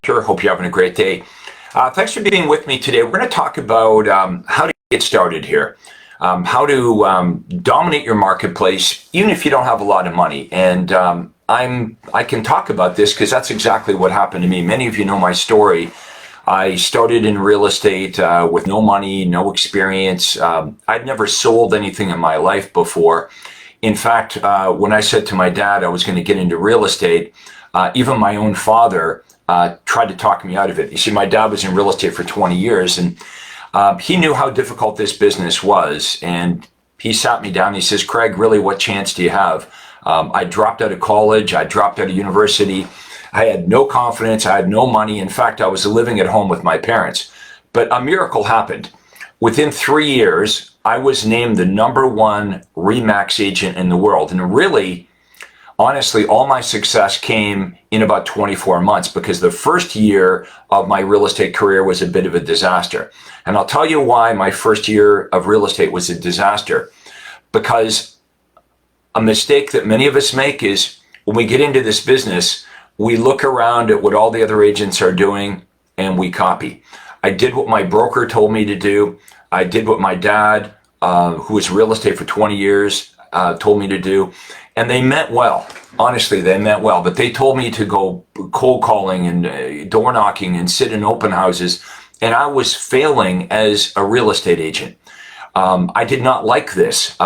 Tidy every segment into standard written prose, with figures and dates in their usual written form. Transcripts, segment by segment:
Proctor. Hope you're having a great day. Thanks for being with me today. We're going to talk about how to get started here, how to dominate your marketplace, even if you don't have a lot of money. And I can talk about this because that's exactly what happened to me. Many of you know my story. I started in real estate with no money, no experience. I'd never sold anything in my life before. In fact, when I said to my dad I was going to get into real estate, even my own father tried to talk me out of it. You see, my dad was in real estate for 20 years, and he knew how difficult this business was. And he sat me down and he says, Craig, really, what chance do you have? I dropped out of college. I dropped out of university. I had no confidence. I had no money. In fact, I was living at home with my parents. But a miracle happened. Within 3 years, I was named the #1 RE/MAX agent in the world. And really, honestly, all my success came in about 24 months because the first year of my real estate career was a bit of a disaster. And I'll tell you why my first year of real estate was a disaster. Because a mistake that many of us make is when we get into this business, we look around at what all the other agents are doing and we copy. I did what my broker told me to do. I did what my dad, who was real estate for 20 years, told me to do. And they meant well. Honestly, they meant well. But they told me to go cold calling and door knocking and sit in open houses. And I was failing as a real estate agent. I did not like this.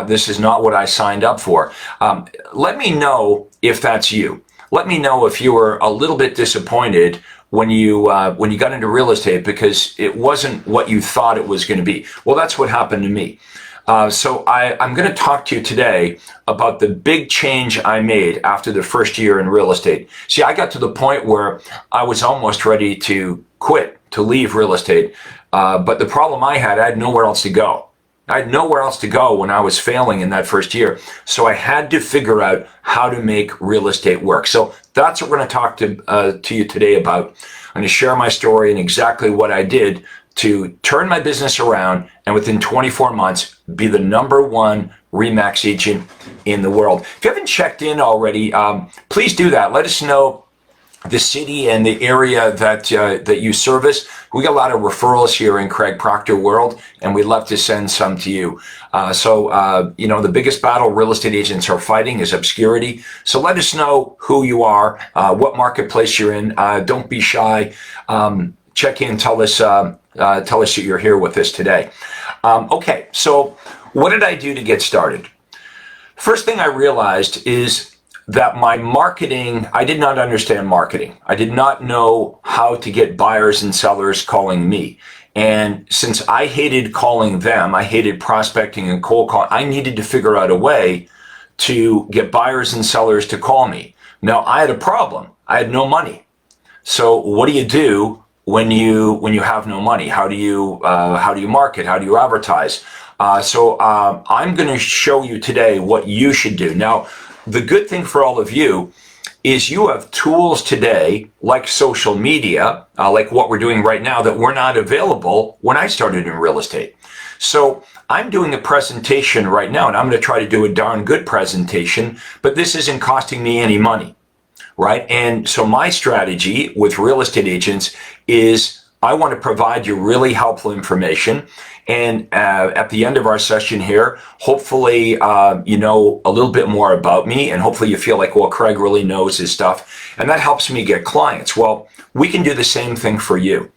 This is not what I signed up for. Let me know if that's you. Let me know if you were a little bit disappointed when you got into real estate because it wasn't what you thought it was going to be. Well, that's what happened to me. So I'm going to talk to you today about the big change I made after the first year in real estate. See, I got to the point where I was almost ready to quit, to leave real estate. But the problem I had nowhere else to go. I had nowhere else to go when I was failing in that first year. So I had to figure out how to make real estate work. So that's what we're going to talk to you today about. I'm going to share my story and exactly what I did to turn my business around and within 24 months be the #1 RE/MAX agent in the world. If you haven't checked in already, please do that. Let us know the city and the area that you service. We got a lot of referrals here in Craig Proctor world, and we'd love to send some to you. The biggest battle real estate agents are fighting is obscurity. So let us know who you are, what marketplace you're in. Don't be shy. Check in. Tell us that you're here with us today. Okay, so what did I do to get started? First thing I realized is that my marketing, I did not understand marketing. I did not know how to get buyers and sellers calling me. And since I hated calling them, I hated prospecting and cold calling, I needed to figure out a way to get buyers and sellers to call me. Now, I had a problem. I had no money. So what do you do when you have no money? How do you market? How do you advertise? I'm going to show you today what you should do. Now, the good thing for all of you is you have tools today like social media, like what we're doing right now, that were not available when I started in real estate. So I'm doing a presentation right now, and I'm going to try to do a darn good presentation, but this isn't costing me any money, right? And so my strategy with real estate agents is I want to provide you really helpful information. And at the end of our session here, hopefully, you know a little bit more about me, and hopefully you feel like, well, Craig really knows his stuff, and that helps me get clients. Well, we can do the same thing for you,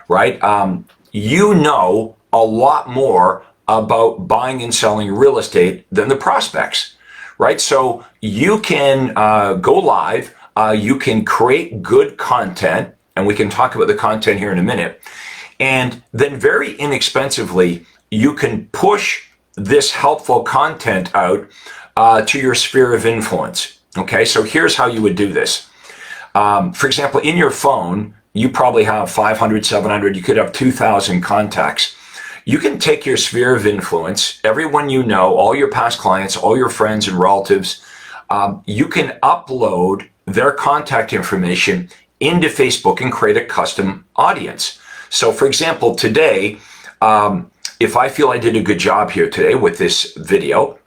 right? You know a lot more about buying and selling real estate than the prospects, right? So you can go live, you can create good content, and we can talk about the content here in a minute. And then very inexpensively, you can push this helpful content out to your sphere of influence. Okay, so here's how you would do this. For example, in your phone, you probably have 500, 700, you could have 2,000 contacts. You can take your sphere of influence, everyone you know, all your past clients, all your friends and relatives, you can upload their contact information into Facebook and create a custom audience. So for example, today, if I feel I did a good job here today with this video,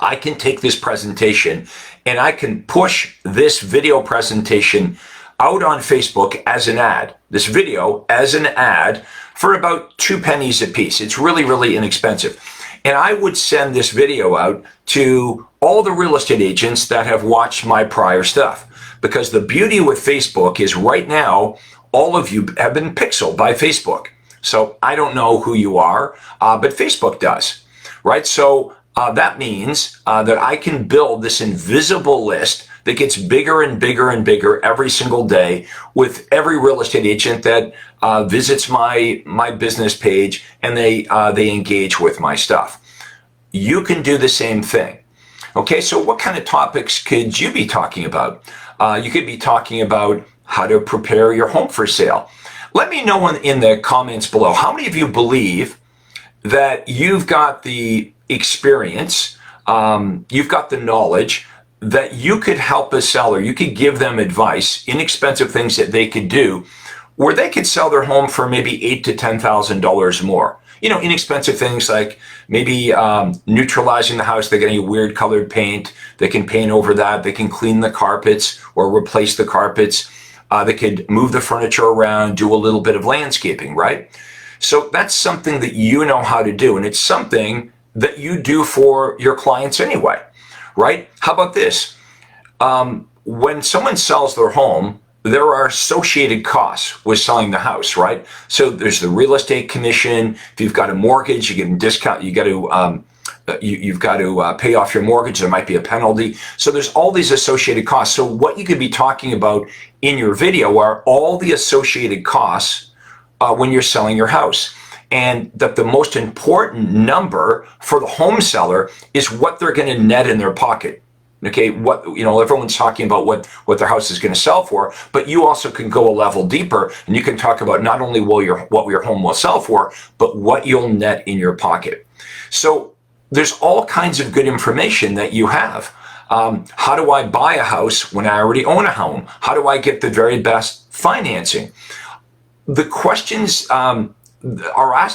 I can take this presentation and I can push this video presentation out on Facebook as an ad, this video as an ad for about 2 pennies a piece. It's really, really inexpensive. And I would send this video out to all the real estate agents that have watched my prior stuff. Because the beauty with Facebook is right now, all of you have been pixeled by Facebook. So I don't know who you are, but Facebook does, right? So that means that I can build this invisible list that gets bigger and bigger and bigger every single day with every real estate agent that visits my business page and they engage with my stuff. You can do the same thing. Okay, so what kind of topics could you be talking about? You could be talking about how to prepare your home for sale. Let me know in the comments below, how many of you believe that you've got the experience, you've got the knowledge, that you could help a seller, you could give them advice, inexpensive things that they could do, where they could sell their home for maybe $8,000 to $10,000 more. You know, inexpensive things like maybe neutralizing the house. They're getting weird colored paint. They can paint over that. They can clean the carpets or replace the carpets. They could move the furniture around, do a little bit of landscaping, right? So that's something that you know how to do. And it's something that you do for your clients anyway, right? How about this? When someone sells their home, there are associated costs with selling the house, right? So there's the real estate commission. If you've got a mortgage, you get a discount. You got to you've got to pay off your mortgage. There might be a penalty. So there's all these associated costs. So what you could be talking about in your video are all the associated costs when you're selling your house. And that the most important number for the home seller is what they're going to net in their pocket. Okay, everyone's talking about what their house is going to sell for, but you also can go a level deeper and you can talk about not only what your home will sell for, but what you'll net in your pocket. So there's all kinds of good information that you have. How do I buy a house when I already own a home? How do I get the very best financing? The questions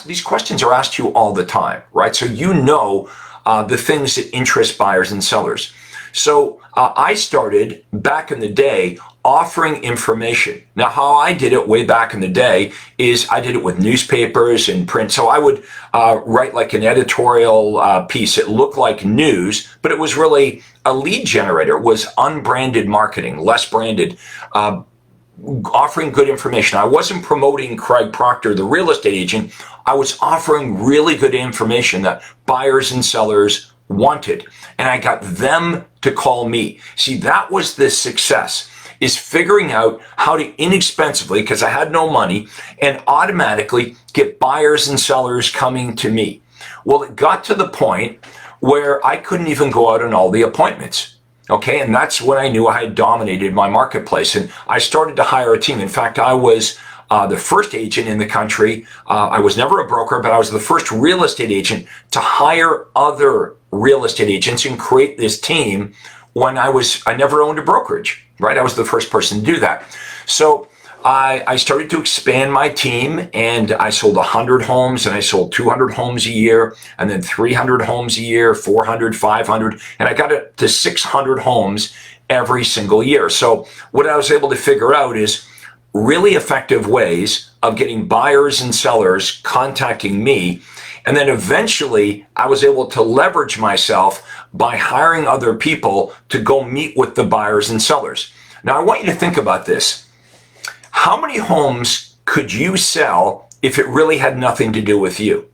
these questions are asked to you all the time, right? So you know the things that interest buyers and sellers. So I started back in the day offering information. Now, how I did it way back in the day is I did it with newspapers and print. So I would write like an editorial piece. It looked like news, but it was really a lead generator. It was unbranded marketing, less branded, offering good information. I wasn't promoting Craig Proctor, the real estate agent. I was offering really good information that buyers and sellers wanted, and I got them to call me. See, that was the success, is figuring out how to inexpensively, because I had no money, and automatically get buyers and sellers coming to me. Well, it got to the point where I couldn't even go out on all the appointments. Okay, and that's when I knew I had dominated my marketplace, and I started to hire a team. In fact, I was the first agent in the country. I was never a broker, but I was the first real estate agent to hire other real estate agents and create this team when I never owned a brokerage, right? I was the first person to do that. So I started to expand my team, and I sold 100 homes, and I sold 200 homes a year, and then 300 homes a year, 400, 500, and I got it to 600 homes every single year. So what I was able to figure out is really effective ways of getting buyers and sellers contacting me. And then eventually I was able to leverage myself by hiring other people to go meet with the buyers and sellers. Now I want you to think about this. How many homes could you sell if it really had nothing to do with you?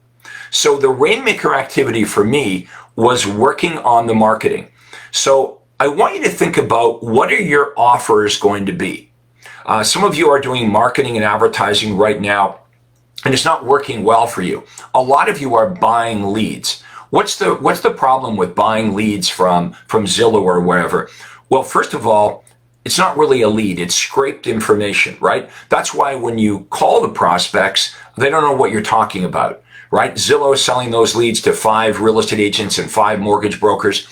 So the rainmaker activity for me was working on the marketing. So I want you to think about, what are your offers going to be? Some of you are doing marketing and advertising right now, and it's not working well for you. A lot of you are buying leads. What's the problem with buying leads from Zillow or wherever? Well, first of all, it's not really a lead. It's scraped information, right? That's why when you call the prospects, they don't know what you're talking about, right? Zillow is selling those leads to 5 real estate agents and 5 mortgage brokers.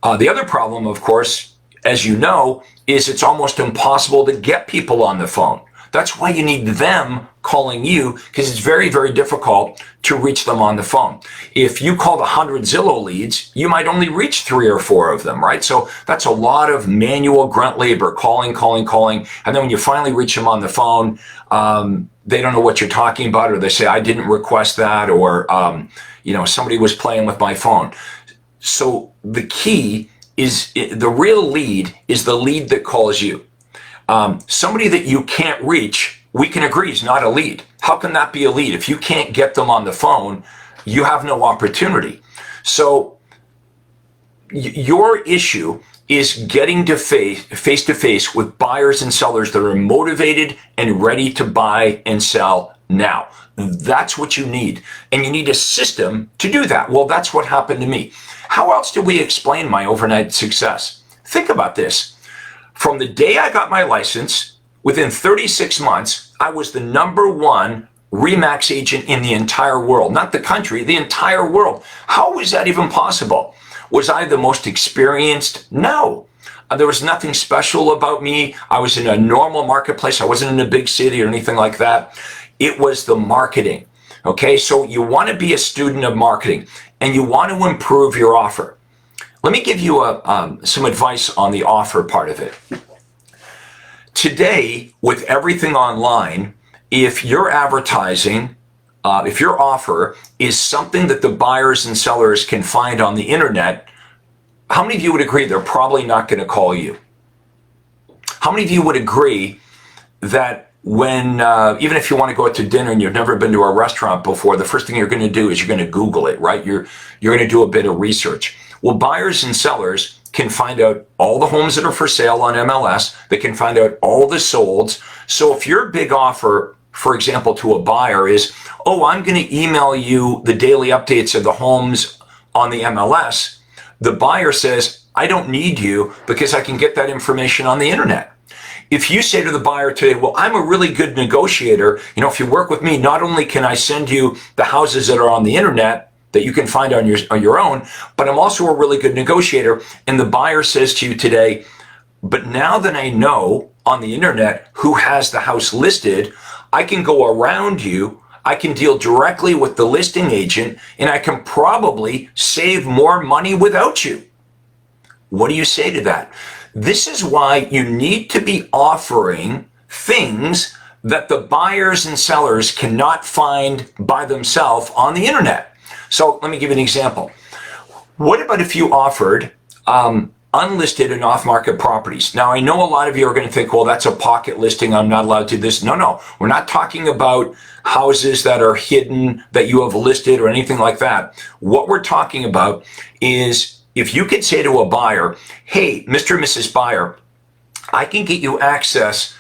The other problem, of course, as you know, is it's almost impossible to get people on the phone. That's why you need them calling you, because it's very, very difficult to reach them on the phone. If you called 100 Zillow leads, you might only reach 3 or 4 of them, right? So that's a lot of manual grunt labor, calling. And then when you finally reach them on the phone, they don't know what you're talking about, or they say, I didn't request that, or, somebody was playing with my phone. So the key is, the real lead is the lead that calls you. Somebody that you can't reach, we can agree is not a lead. How can that be a lead? If you can't get them on the phone, you have no opportunity. So your issue is getting to face to face with buyers and sellers that are motivated and ready to buy and sell now. That's what you need. And you need a system to do that. Well, that's what happened to me. How else do we explain my overnight success? Think about this. From the day I got my license, within 36 months, I was the #1 RE/MAX agent in the entire world. Not the country, the entire world. How was that even possible? Was I the most experienced? No. There was nothing special about me. I was in a normal marketplace. I wasn't in a big city or anything like that. It was the marketing. Okay, so you want to be a student of marketing and you want to improve your offer. Let me give you some advice on the offer part of it. Today, with everything online, if your advertising, if your offer is something that the buyers and sellers can find on the internet, how many of you would agree they're probably not going to call you? How many of you would agree that when, even if you want to go out to dinner and you've never been to a restaurant before, the first thing you're going to do is you're going to Google it, right? You're going to do a bit of research. Well, buyers and sellers can find out all the homes that are for sale on MLS. They can find out all the solds. So if your big offer, for example, to a buyer is, oh, I'm going to email you the daily updates of the homes on the MLS, the buyer says, I don't need you because I can get that information on the internet. If you say to the buyer today, well, I'm a really good negotiator, if you work with me, not only can I send you the houses that are on the internet that you can find on your own, but I'm also a really good negotiator. And the buyer says to you today, but now that I know on the internet who has the house listed, I can go around you, I can deal directly with the listing agent, and I can probably save more money without you. What do you say to that? This is why you need to be offering things that the buyers and sellers cannot find by themselves on the internet. So let me give you an example. What about if you offered unlisted and off-market properties? Now, I know a lot of you are going to think, well, that's a pocket listing. I'm not allowed to do this. No. We're not talking about houses that are hidden that you have listed or anything like that. What we're talking about is if you could say to a buyer, hey, Mr. and Mrs. Buyer, I can get you access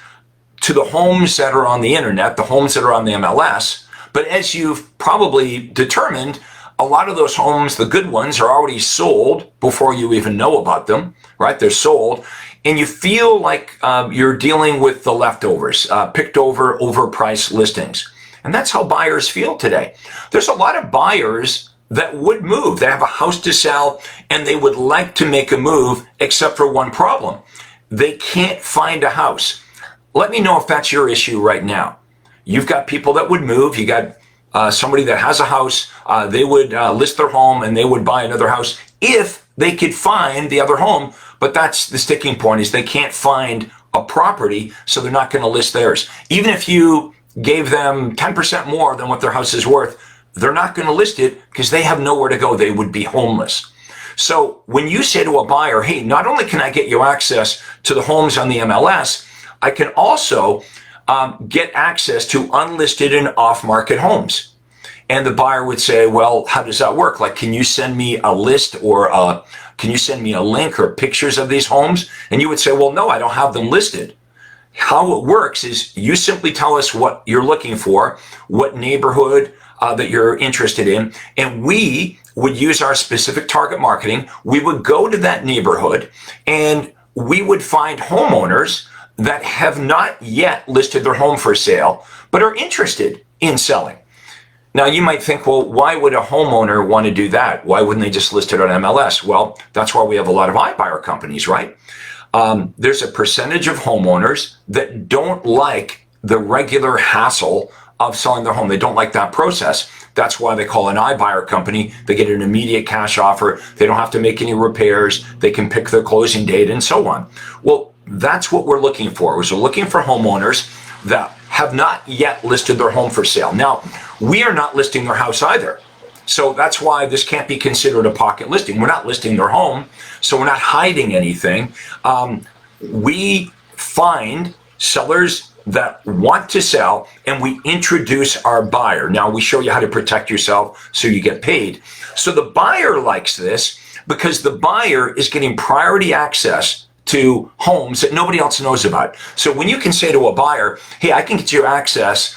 to the homes that are on the internet, the homes that are on the MLS. But as you've probably determined, a lot of those homes, the good ones, are already sold before you even know about them, right? They're sold. And you feel like you're dealing with the leftovers, picked over, overpriced listings. And that's how buyers feel today. There's a lot of buyers that would move. They have a house to sell and they would like to make a move, except for one problem. They can't find a house. Let me know if that's your issue right now. You've got people that would move. You got somebody that has a house. They would list their home and they would buy another house if they could find the other home. But that's the sticking point, is they can't find a property, so they're not going to list theirs. Even if you gave them 10% more than what their house is worth, they're not going to list it because they have nowhere to go. They would be homeless. So when you say to a buyer, hey, not only can I get you access to the homes on the MLS, I can also get access to unlisted and off-market homes. And the buyer would say, well, how does that work? Like, can you send me a list, or can you send me a link or pictures of these homes? And you would say, well, no, I don't have them listed. How it works is you simply tell us what you're looking for, what neighborhood that you're interested in, and we would use our specific target marketing. We would go to that neighborhood and we would find homeowners that have not yet listed their home for sale, but are interested in selling. Now, you might think, well, why would a homeowner want to do that? Why wouldn't they just list it on MLS? Well, that's why we have a lot of iBuyer companies, right? There's a percentage of homeowners that don't like the regular hassle of selling their home. They don't like that process. That's why they call an iBuyer company. They get an immediate cash offer. They don't have to make any repairs. They can pick their closing date and so on. Well, that's what we're looking for. We're looking for homeowners that have not yet listed their home for sale. Now, we are not listing their house either. So that's why this can't be considered a pocket listing. We're not listing their home, so we're not hiding anything. We find sellers that want to sell, and we introduce our buyer. Now, we show you how to protect yourself so you get paid. So the buyer likes this because the buyer is getting priority access to homes that nobody else knows about. So when you can say to a buyer, hey, I can get you access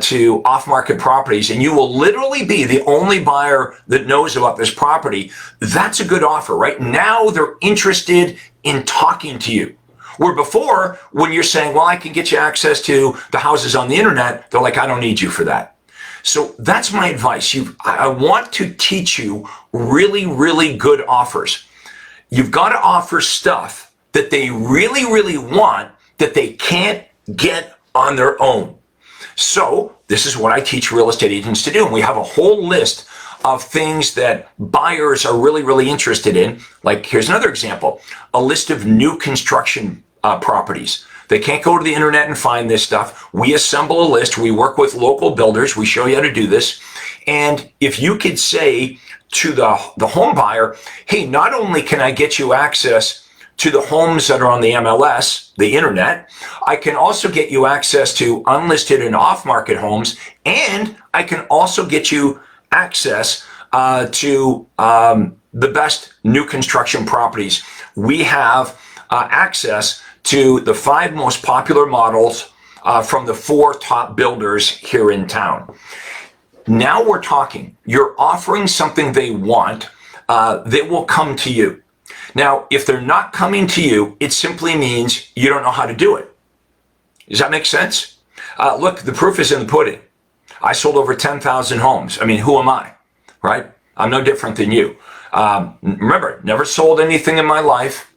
to off-market properties, and you will literally be the only buyer that knows about this property, that's a good offer, right? Now they're interested in talking to you. Where before, when you're saying, well, I can get you access to the houses on the internet, they're like, I don't need you for that. So that's my advice. I want to teach you really, really good offers. You've got to offer stuff that they really, really want that they can't get on their own. So this is what I teach real estate agents to do. And we have a whole list of things that buyers are really, really interested in. Like, here's another example, a list of new construction properties. They can't go to the internet and find this stuff. We assemble a list. We work with local builders. We show you how to do this. And if you could say to the home buyer, hey, not only can I get you access to the homes that are on the MLS, the internet, I can also get you access to unlisted and off-market homes, and I can also get you access to the best new construction properties. We have access to the 5 most popular models from the 4 top builders here in town. Now we're talking. You're offering something they want. They will come to you. Now, if they're not coming to you, it simply means you don't know how to do it. Does that make sense? Look, the proof is in the pudding. I sold over 10,000 homes. I mean, who am I, right? I'm no different than you. Remember, never sold anything in my life.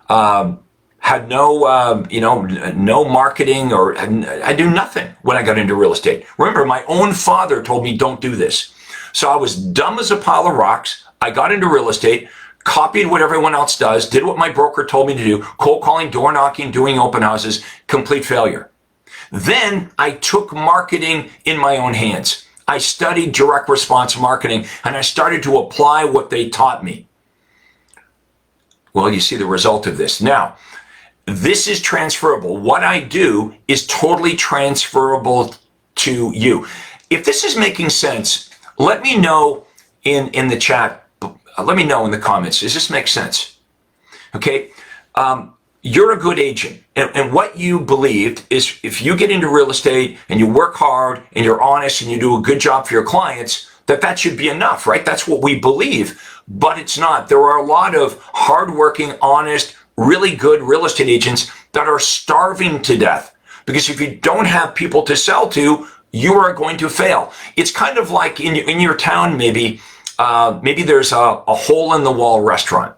Had no, no marketing, or I do nothing when I got into real estate. Remember, my own father told me, don't do this. So I was dumb as a pile of rocks. I got into real estate, copied what everyone else does, did what my broker told me to do, cold calling, door knocking, doing open houses, complete failure. Then I took marketing in my own hands. I studied direct response marketing, and I started to apply what they taught me. Well, you see the result of this. Now, this is transferable. What I do is totally transferable to you. If this is making sense, let me know in the chat. Let me know in the comments. Does this make sense? Okay. You're a good agent. And what you believed is if you get into real estate and you work hard and you're honest and you do a good job for your clients, that should be enough, right? That's what we believe, but it's not. There are a lot of hardworking, honest, really good real estate agents that are starving to death because if you don't have people to sell to, you are going to fail. It's kind of like in your town, maybe there's a hole in the wall restaurant.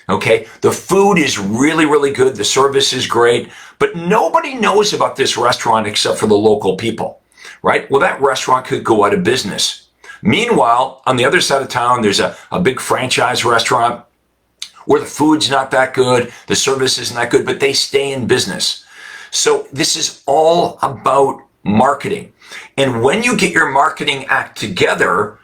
Okay. The food is really, really good. The service is great, but nobody knows about this restaurant except for the local people, right? Well, that restaurant could go out of business. Meanwhile, on the other side of town, there's a big franchise restaurant where the food's not that good, the service isn't that good, but they stay in business. So this is all about marketing. And when you get your marketing act together,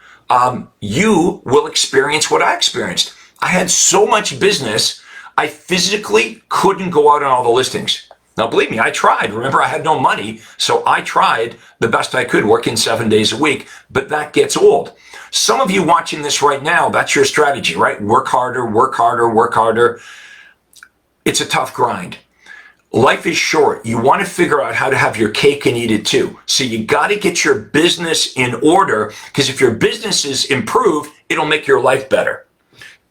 you will experience what I experienced. I had so much business, I physically couldn't go out on all the listings. Now, believe me, I tried. Remember, I had no money, so I tried the best I could, working 7 days a week, but that gets old. Some of you watching this right now, that's your strategy, right? Work harder, work harder, work harder. It's a tough grind. Life is short. You want to figure out how to have your cake and eat it too. So you got to get your business in order, because if your business is improved, it'll make your life better.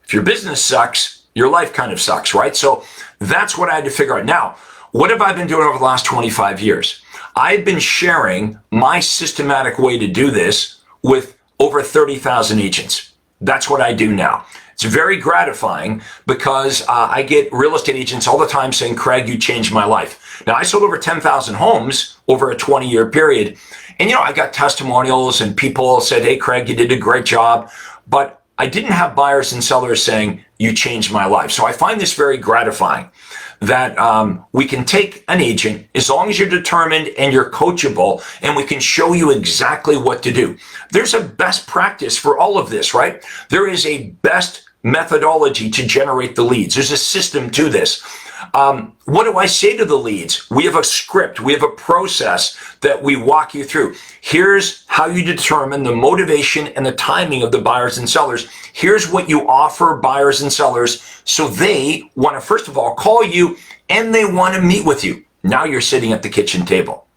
If your business sucks, your life kind of sucks, right? So that's what I had to figure out. Now, what have I been doing over the last 25 years? I've been sharing my systematic way to do this with over 30,000 agents. That's what I do now. It's very gratifying because I get real estate agents all the time saying, Craig, you changed my life. Now, I sold over 10,000 homes over a 20-year period. And, I got testimonials and people said, hey, Craig, you did a great job. But I didn't have buyers and sellers saying, you changed my life. So I find this very gratifying that we can take an agent as long as you're determined and you're coachable, and we can show you exactly what to do. There's a best practice for all of this, right? There is a best methodology to generate the leads. There's a system to this. What do I say to the leads? We have a script. We have a process that we walk you through. Here's how you determine the motivation and the timing of the buyers and sellers. Here's what you offer buyers and sellers so they want to, first of all, call you and they want to meet with you. Now you're sitting at the kitchen table.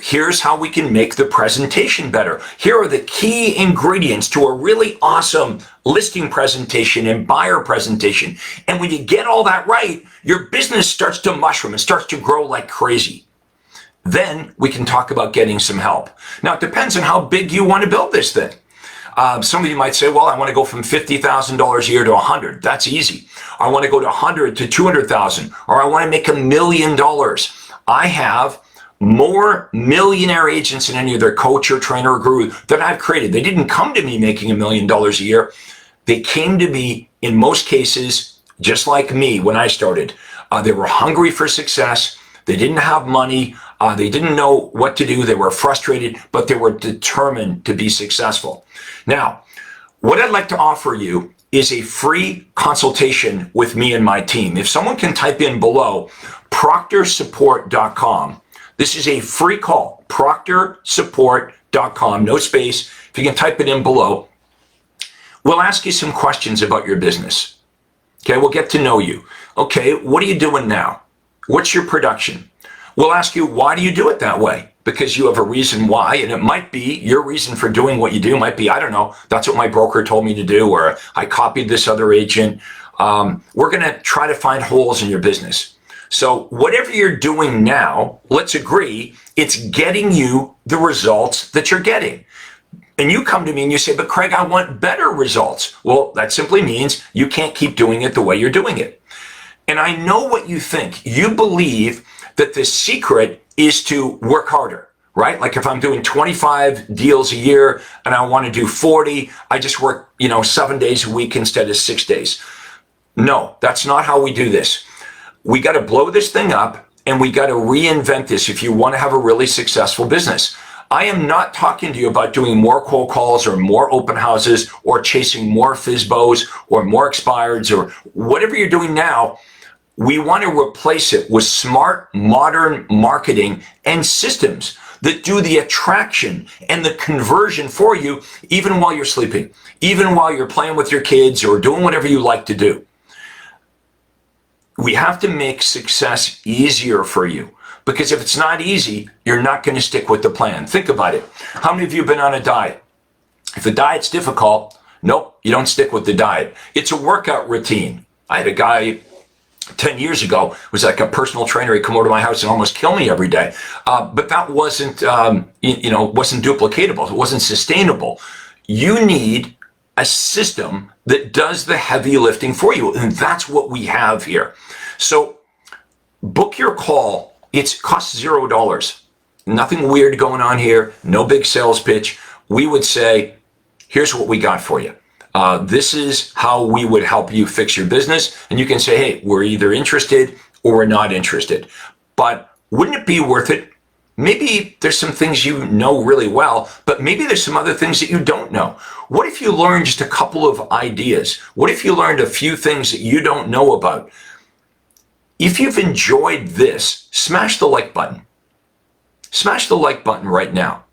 Here's how we can make the presentation better. Here are the key ingredients to a really awesome listing presentation and buyer presentation. And when you get all that right, your business starts to mushroom and starts to grow like crazy. Then we can talk about getting some help. Now, it depends on how big you want to build this thing. Some of you might say, well, I want to go from $50,000 a year to 100. That's easy. I want to go to 100 to 200,000, or I want to make $1 million. I have more millionaire agents than any other coach or trainer or guru that I've created. They didn't come to me making $1 million a year. They came to me, in most cases, just like me when I started. They were hungry for success. They didn't have money. They didn't know what to do. They were frustrated, but they were determined to be successful. Now, what I'd like to offer you is a free consultation with me and my team. If someone can type in below, proctorsupport.com. This is a free call, proctorsupport.com, no space. If you can type it in below, we'll ask you some questions about your business. Okay, we'll get to know you. Okay, what are you doing now? What's your production? We'll ask you, why do you do it that way? Because you have a reason why, and it might be your reason for doing what you do might be, I don't know, that's what my broker told me to do, or I copied this other agent. We're going to try to find holes in your business. So whatever you're doing now, let's agree, it's getting you the results that you're getting. And you come to me and you say, but Craig, I want better results. Well, that simply means you can't keep doing it the way you're doing it. And I know what you think. You believe that the secret is to work harder, right? Like if I'm doing 25 deals a year and I want to do 40, I just work, 7 days a week instead of 6 days. No, that's not how we do this. We got to blow this thing up and we got to reinvent this if you want to have a really successful business. I am not talking to you about doing more cold calls or more open houses or chasing more FSBOs or more expireds or whatever you're doing now. We want to replace it with smart, modern marketing and systems that do the attraction and the conversion for you, even while you're sleeping, even while you're playing with your kids or doing whatever you like to do. We have to make success easier for you, because if it's not easy, you're not going to stick with the plan. Think about it. How many of you have been on a diet? If the diet's difficult, nope, you don't stick with the diet. It's a workout routine. I had a guy 10 years ago, was like a personal trainer. He'd come over to my house and almost kill me every day. But that wasn't, wasn't duplicatable. It wasn't sustainable. You need a system that does the heavy lifting for you. And that's what we have here. So book your call. It costs $0. Nothing weird going on here. No big sales pitch. We would say, here's what we got for you. This is how we would help you fix your business. And you can say, hey, we're either interested or we're not interested. But wouldn't it be worth it? Maybe there's some things you know really well, but maybe there's some other things that you don't know. What if you learned just a couple of ideas? What if you learned a few things that you don't know about? If you've enjoyed this, smash the like button. Smash the like button right now.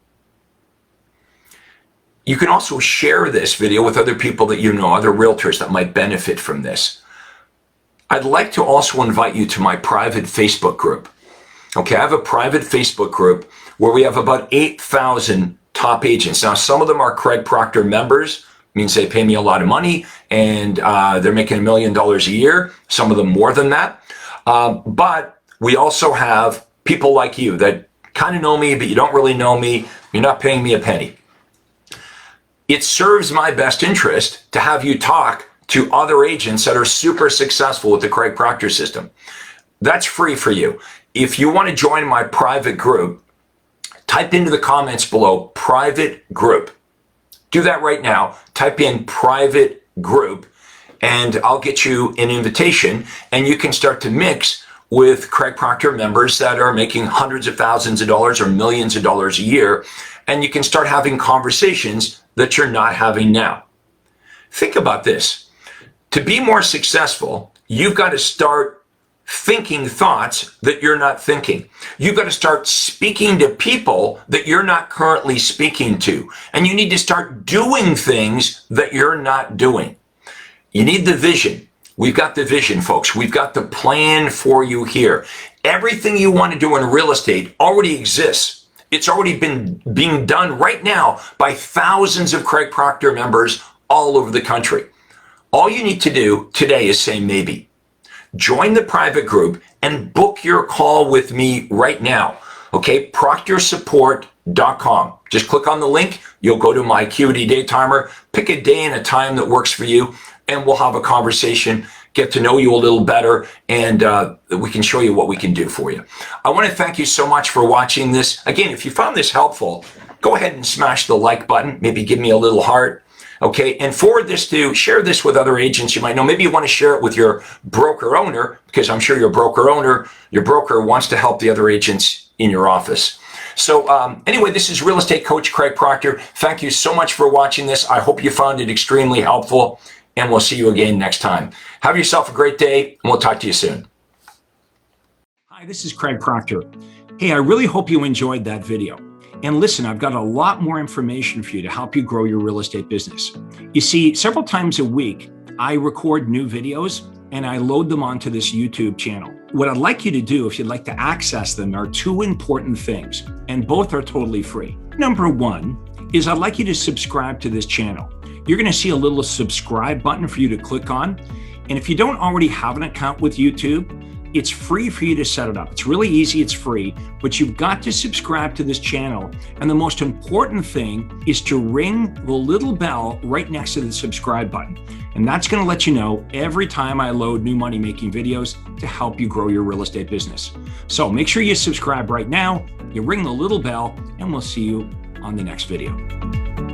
You can also share this video with other people that you know, other realtors that might benefit from this. I'd like to also invite you to my private Facebook group. Okay, I have a private Facebook group where we have about 8,000 top agents. Now, some of them are Craig Proctor members, means they pay me a lot of money and they're making $1 million a year, some of them more than that. But we also have people like you that kind of know me, but you don't really know me. You're not paying me a penny. it serves my best interest to have you talk to other agents that are super successful with the Craig Proctor system. That's free for you. If you want to join my private group, type into the comments below private group. Do that right now. Type in private group and I'll get you an invitation and you can start to mix with Craig Proctor members that are making hundreds of thousands of dollars or millions of dollars a year. And you can start having conversations that you're not having now. Think about this. To be more successful, you've got to start thinking thoughts that you're not thinking. You've got to start speaking to people that you're not currently speaking to. And you need to start doing things that you're not doing. You need the vision. We've got the vision, folks. We've got the plan for you here. Everything you want to do in real estate already exists. It's already been being done right now by thousands of Craig Proctor members all over the country. All you need to do today is say maybe. Join the private group and book your call with me right now. Okay, proctorsupport.com. Just click on the link. You'll go to my Acuity Day Timer. Pick a day and a time that works for you, and we'll have a conversation, get to know you a little better, and we can show you what we can do for you. I want to thank you so much for watching this. Again, if you found this helpful, go ahead and smash the like button. Maybe give me a little heart. Okay, and share this with other agents you might know. Maybe you want to share it with your broker owner, because I'm sure your broker wants to help the other agents in your office. So anyway, this is Real Estate Coach Craig Proctor. Thank you so much for watching this. I hope you found it extremely helpful, and we'll see you again next time. Have yourself a great day, and we'll talk to you soon. Hi, this is Craig Proctor. Hey, I really hope you enjoyed that video. And listen, I've got a lot more information for you to help you grow your real estate business. You see, several times a week, I record new videos and I load them onto this YouTube channel. What I'd like you to do, if you'd like to access them, are two important things, and both are totally free. Number one is I'd like you to subscribe to this channel. You're going to see a little subscribe button for you to click on. And if you don't already have an account with YouTube, it's free for you to set it up. It's really easy, it's free, but you've got to subscribe to this channel. And the most important thing is to ring the little bell right next to the subscribe button. And that's going to let you know every time I load new money-making videos to help you grow your real estate business. So make sure you subscribe right now, you ring the little bell, and we'll see you on the next video.